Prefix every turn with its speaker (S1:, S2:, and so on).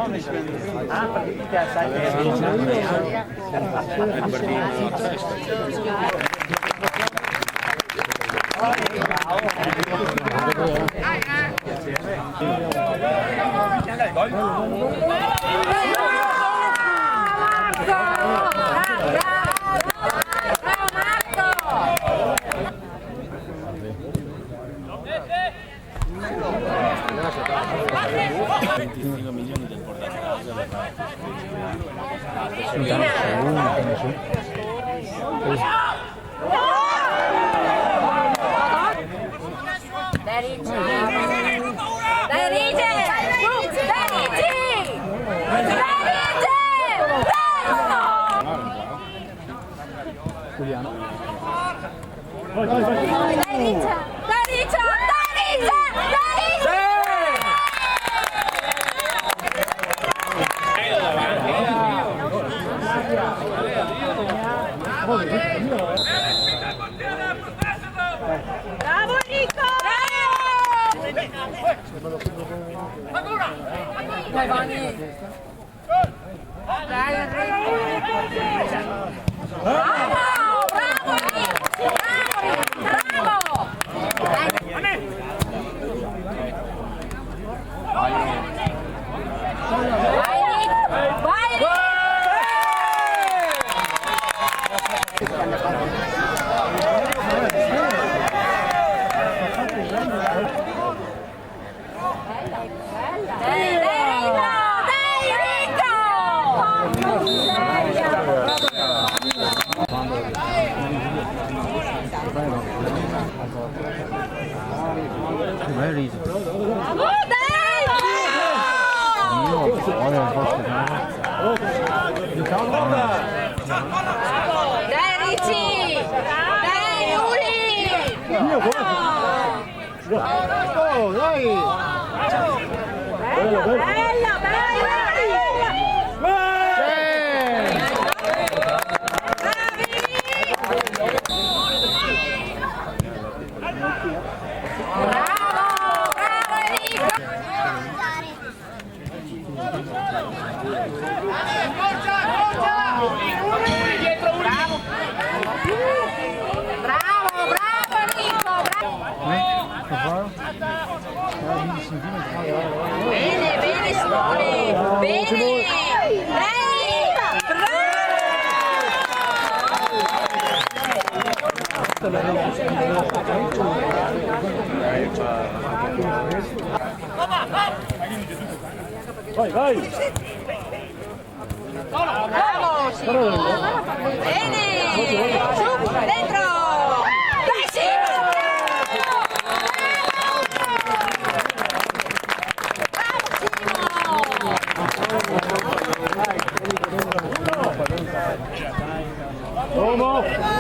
S1: Ah, perché sai che è
S2: Bravo Enrico! Dai Vani! Dai Enrico! Bravo! Bravo Enrico! Bravo! Dai Ricci! Dai Uli!
S3: Oh, dai!
S2: Bella, bella, bella! Bene, bene Simone! Bene! Dai!
S3: Vai, vai!
S2: Bravo Simone! Bene! Su, dentro! Dai Simone!
S3: Uomo!